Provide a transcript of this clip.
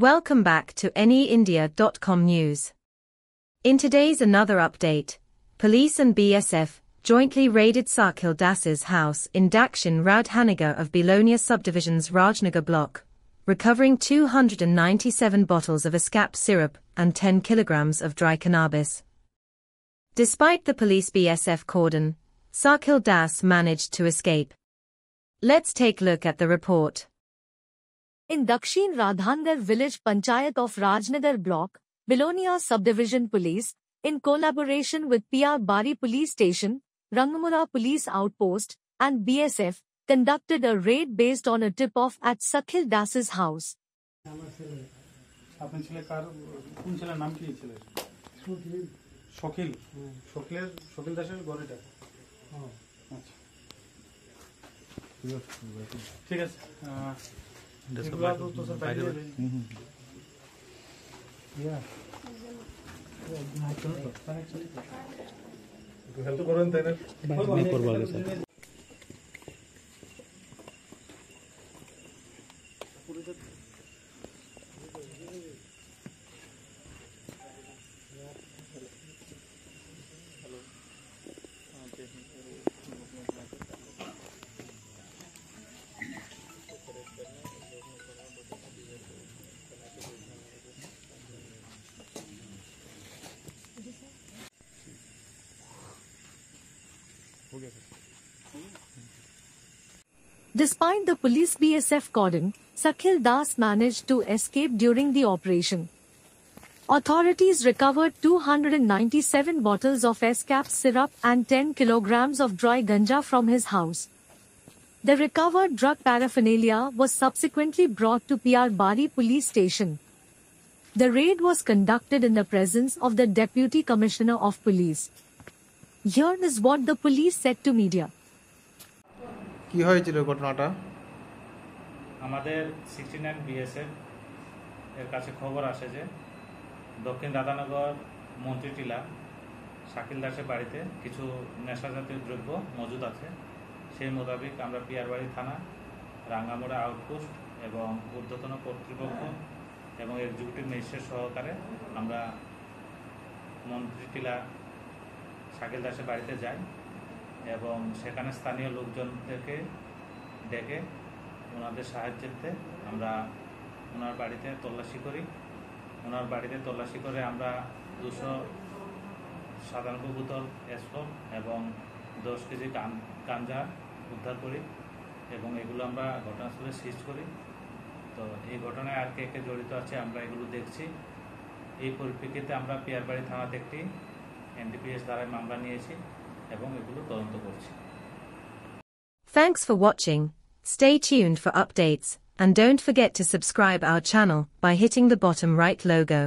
Welcome back to NEindia.com news. In today's another update, police and BSF jointly raided Sahil Das's house in Dakshin Radhanagar of Belonia subdivision's Rajnagar block, recovering 297 bottles of ASCAP syrup and 10 kilograms of dry cannabis. Despite the police BSF cordon, Sahil Das managed to escape. Let's take a look at the report. In Dakshin Radhanagar village Panchayat of Rajnagar block, Belonia subdivision police, in collaboration with PR Bari police station, Rangamura police outpost, and BSF, conducted a raid based on a tip-off at Sahil Das's house. Despite the police BSF cordon, Sahil Das managed to escape during the operation. Authorities recovered 297 bottles of ASCAP syrup and 10 kilograms of dry ganja from his house. The recovered drug paraphernalia was subsequently brought to PR Bari police station. The raid was conducted in the presence of the Deputy Commissioner of Police. Here is what the police said to media. কি হয়েছিল ঘটনাটা? আমাদের 69 BSF এর কাছে খবর আসে যে দক্ষিণ রাধানগর মন্ত্রীটিলা শাকিল দাসের বাড়িতে কিছু নেশাজাতীয় দ্রব্য মজুদ আছে। সেই মোতাবেক আমরা পিয়ারবাড়ি থানা, রাঙ্গামোড়া আউটপোস্ট এবং ঊর্ধ্বতন কর্তৃপক্ষ এবং এক্সিকিউটিভ ম্যাজিস্ট্রেট সহকারে আমরা মন্ত্রীটিলা শাকিল দাসের বাড়িতে যাই এবং সেখানে স্থানীয় লোকজনদেরকে ডেকে ওনাদের সাহায্যেতে আমরা ওনার বাড়িতে তল্লাশি করি। ওনার বাড়িতে তল্লাশি করে আমরা 297 বোতল এসফল এবং 10 কেজি গাঞ্জা উদ্ধার করি এবং এগুলো আমরা ঘটনাস্থলে সিজ করি। তো এই ঘটনায় আর কে কে জড়িত আছে আমরা এগুলো দেখছি। এই পরিপ্রেক্ষিতে আমরা পিয়ারবাড়ি থানাতে একটি NDPS ধারায় মামলা নিয়েছি এবং এগুলো তদন্ত করছি। Thanks for watching. Stay tuned for updates and don't forget to subscribe our channel by hitting the bottom right logo.